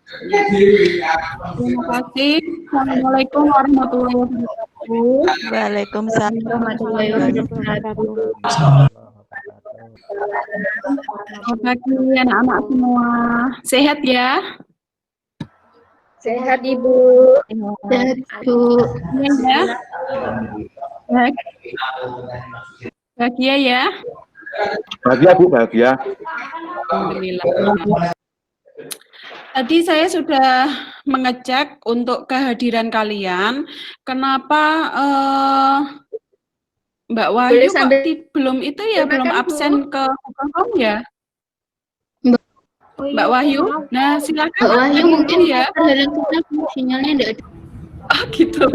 Terima kasih. Assalamualaikum warahmatullahi wabarakatuh. Waalaikumsalam Warahmatullahi wabarakatuh. Selamat pagi anak-anak semua. Sehat ya? Sehat Ibu. Sehat Bu. Ya. Bahagia ya? Bahagia Bu, bahagia. Alhamdulillah. Tadi saya sudah mengecek untuk kehadiran kalian. Kenapa Mbak Wahyu kok belum itu ya, belum absen ke Google Home ya? Mbak Wahyu? Nah, silakan. Mbak Wahyu mungkin ya. Sinyalnya enggak ada. Oh, gitu.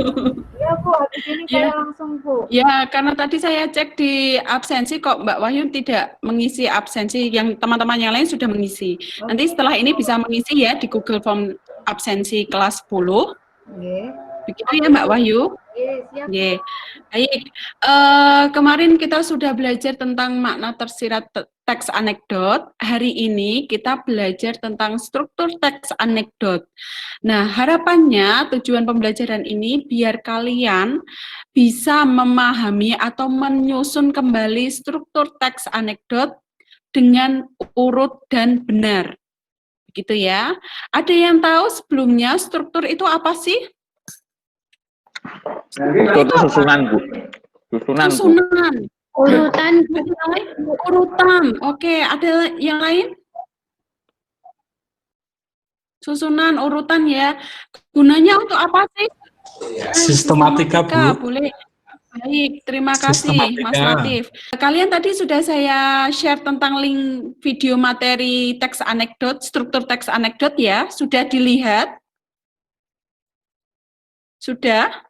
Ya Bu, habis ini saya langsung Bu. Ya, karena tadi saya cek di absensi kok Mbak Wahyu tidak mengisi absensi, yang teman-teman yang lain sudah mengisi. Nanti setelah ini bisa mengisi ya di Google Form absensi kelas 10. Begitu ya Mbak Wahyu? Siap. Baik. Kemarin kita sudah belajar tentang makna tersirat teks anekdot. Hari ini kita belajar tentang struktur teks anekdot. Nah, harapannya tujuan pembelajaran ini biar kalian bisa memahami atau menyusun kembali struktur teks anekdot dengan urut dan benar. Begitu ya. Ada yang tahu sebelumnya struktur itu apa sih? Itu susunan Bu. Susunan. Urutan. Oke, ada yang lain? Susunan, urutan ya. Gunanya untuk apa sih? Sistematika, Bu. Boleh. Baik, terima kasih Mas Latif. Kalian tadi sudah saya share tentang link video materi teks anekdot, struktur teks anekdot ya. Sudah dilihat? Sudah?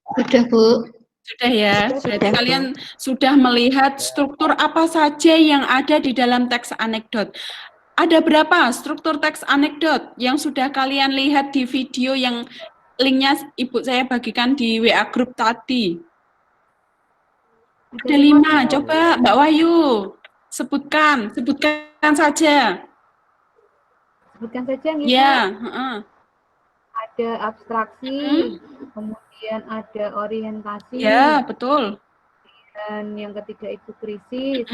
Sudah Bu. Sudah ya. Berarti kalian sudah melihat struktur apa saja yang ada di dalam teks anekdot. Ada berapa struktur teks anekdot yang sudah kalian lihat di video yang linknya Ibu saya bagikan di WA group tadi? Ada 5. Coba Mbak Wahyu sebutkan saja. Sebutkan saja gitu. Ya. Ada abstraksi, kemudian ada orientasi. Ya, betul. Dan yang ketiga itu krisis.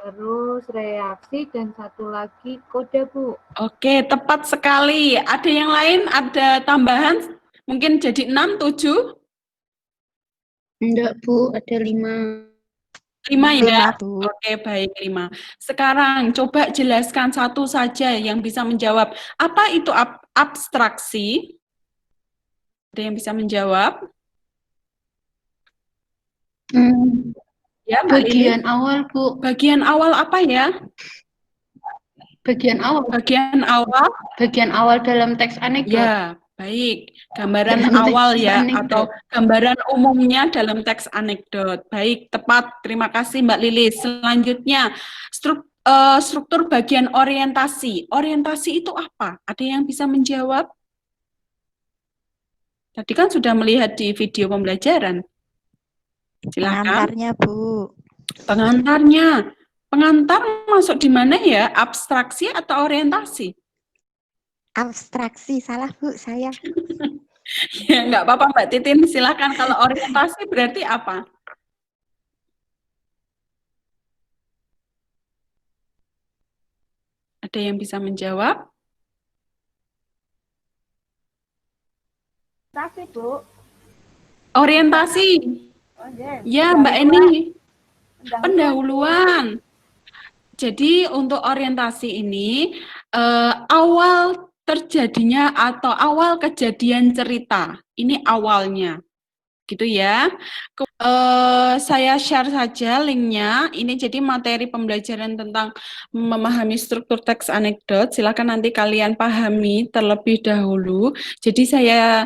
Terus reaksi dan satu lagi kode Bu. Oke, tepat sekali. Ada yang lain? Ada tambahan? Mungkin jadi 6, 7? Enggak Bu, ada 5. 5 ya? Oke, baik 5. Sekarang coba jelaskan satu saja yang bisa menjawab. Apa itu abstraksi? Ada yang bisa menjawab? Ya, bagian awal Bu. Bagian awal apa ya? Bagian awal. Bagian awal dalam teks anekdot. Ya, baik. Gambaran awal ya, atau gambaran umumnya dalam teks anekdot. Baik, tepat. Terima kasih Mbak Lilis. Selanjutnya, struktur bagian orientasi. Orientasi itu apa? Ada yang bisa menjawab? Tadi kan sudah melihat di video pembelajaran. Silakan. Pengantarnya, Bu. Pengantarnya. Pengantar masuk di mana ya? Abstraksi atau orientasi? Abstraksi, salah Bu, saya. Ya, nggak apa-apa Mbak Titin, silakan. Kalau orientasi berarti apa? Ada yang bisa menjawab? Orientasi Bu. Orientasi. Ya, Mbak Eni. Pendahuluan. Jadi untuk orientasi ini awal terjadinya atau awal kejadian cerita. Ini awalnya. Gitu ya. Saya share saja linknya. Ini jadi materi pembelajaran tentang memahami struktur teks anekdot. Silakan nanti kalian pahami terlebih dahulu. Jadi saya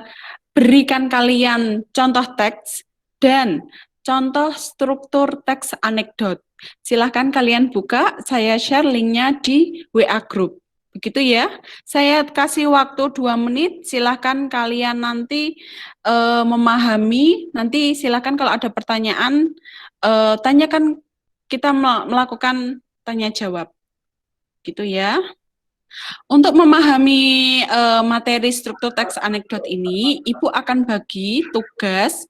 berikan kalian contoh teks dan contoh struktur teks anekdot. Silahkan kalian buka, saya share linknya di WA Group. Begitu ya. Saya kasih waktu 2 menit, silahkan kalian nanti memahami. Nanti silahkan kalau ada pertanyaan, tanyakan, kita melakukan tanya jawab. Gitu ya. Untuk memahami materi struktur teks anekdot ini, Ibu akan bagi tugas,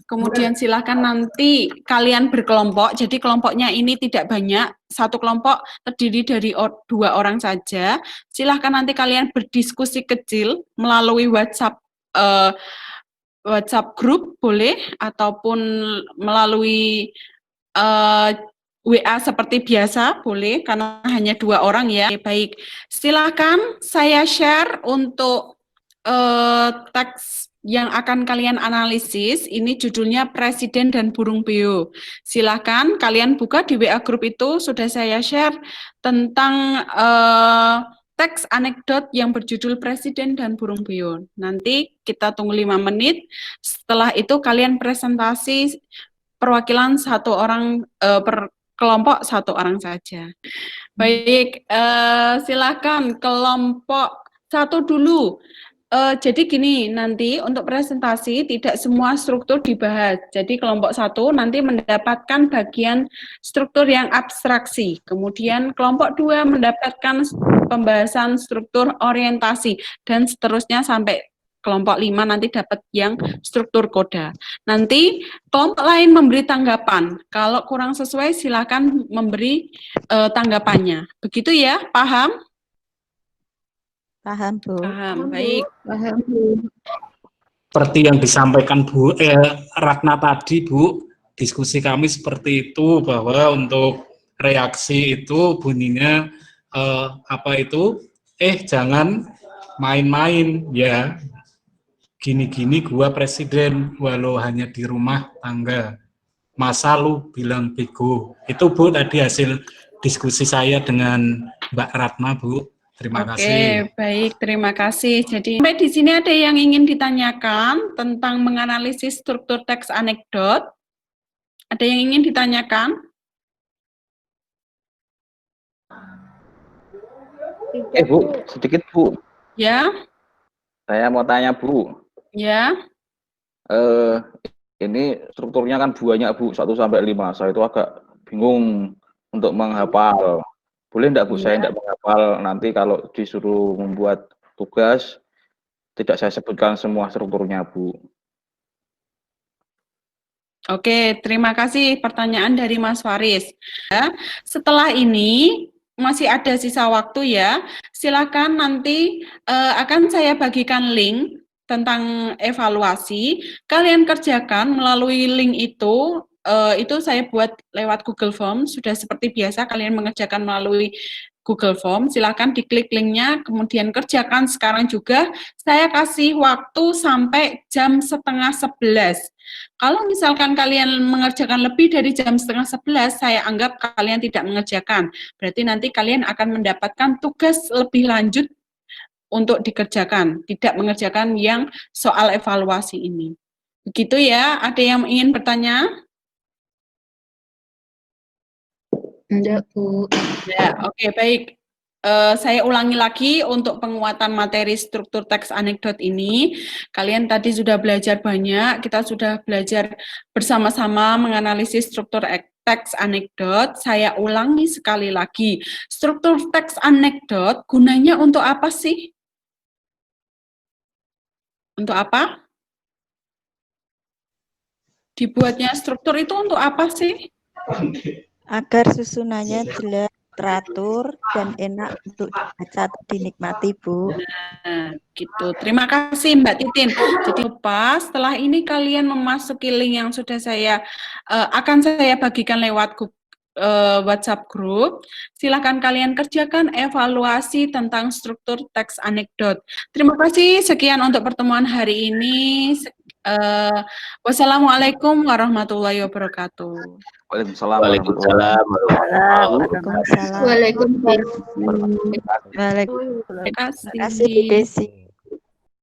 kemudian silakan nanti kalian berkelompok, jadi kelompoknya ini tidak banyak, satu kelompok terdiri dari 2 orang saja, silakan nanti kalian berdiskusi kecil melalui WhatsApp grup boleh, ataupun melalui WA seperti biasa boleh, karena hanya 2 orang ya. Oke, baik, silakan saya share untuk teks yang akan kalian analisis. Ini judulnya Presiden dan Burung Beo. Silakan kalian buka di WA grup itu, sudah saya share tentang teks anekdot yang berjudul Presiden dan Burung Beo. Nanti kita tunggu 5 menit. Setelah itu kalian presentasi perwakilan 1 orang per kelompok 1 orang saja. Baik, silakan kelompok 1 dulu. Jadi gini, nanti untuk presentasi tidak semua struktur dibahas. Jadi kelompok 1 nanti mendapatkan bagian struktur yang abstraksi. Kemudian kelompok 2 mendapatkan pembahasan struktur orientasi dan seterusnya sampai kelompok 5 nanti dapat yang struktur koda. Nanti kelompok lain memberi tanggapan. Kalau kurang sesuai silakan memberi tanggapannya. Begitu ya, paham? Paham, Bu. Paham, baik. Paham, Bu. Seperti yang disampaikan Bu Ratna tadi, Bu, diskusi kami seperti itu, bahwa untuk reaksi itu bunyinya jangan main-main ya. Gini-gini gua presiden walau hanya di rumah tangga. Masa lu bilang bego. Itu Bu tadi hasil diskusi saya dengan Mbak Ratna, Bu. Terima kasih. Oke, baik, terima kasih. Jadi sampai di sini ada yang ingin ditanyakan tentang menganalisis struktur teks anekdot? Ada yang ingin ditanyakan? Bu, sedikit Bu. Ya. Saya mau tanya Bu. Ya. Ini strukturnya kan banyak Bu, 1 sampai 5. Saya itu agak bingung untuk menghafal. Boleh enggak Bu, saya enggak menghafal, nanti kalau disuruh membuat tugas, tidak saya sebutkan semua strukturnya Bu. Oke, terima kasih pertanyaan dari Mas Faris. Ya, setelah ini masih ada sisa waktu ya, silakan nanti akan saya bagikan link tentang evaluasi. Kalian kerjakan melalui link itu saya buat lewat Google Form, sudah seperti biasa kalian mengerjakan melalui Google Form, silakan diklik linknya, kemudian kerjakan sekarang juga. Saya kasih waktu sampai jam 10:30. Kalau misalkan kalian mengerjakan lebih dari jam 10:30, saya anggap kalian tidak mengerjakan. Berarti nanti kalian akan mendapatkan tugas lebih lanjut untuk dikerjakan, tidak mengerjakan yang soal evaluasi ini. Begitu ya, ada yang ingin bertanya? Enggak, Bu. Ya, oke, baik. Saya ulangi lagi untuk penguatan materi struktur teks anekdot ini. Kalian tadi sudah belajar banyak, kita sudah belajar bersama-sama menganalisis struktur teks anekdot. Saya ulangi sekali lagi. Struktur teks anekdot gunanya untuk apa sih? Untuk apa? Dibuatnya struktur itu untuk apa sih? Agar susunannya jelas, teratur, dan enak untuk dibaca atau dinikmati, Bu. Nah, gitu. Terima kasih Mbak Titin. Jadi setelah ini kalian memasuki link yang sudah akan saya bagikan lewat WhatsApp group. Silakan kalian kerjakan evaluasi tentang struktur teks anekdot. Terima kasih. Sekian untuk pertemuan hari ini. Wassalamualaikum warahmatullahi wabarakatuh. Waalaikumsalam. Waalaikumsalam. Waalaikumsalam. Waalaikumsalam. Terima kasih, Desi.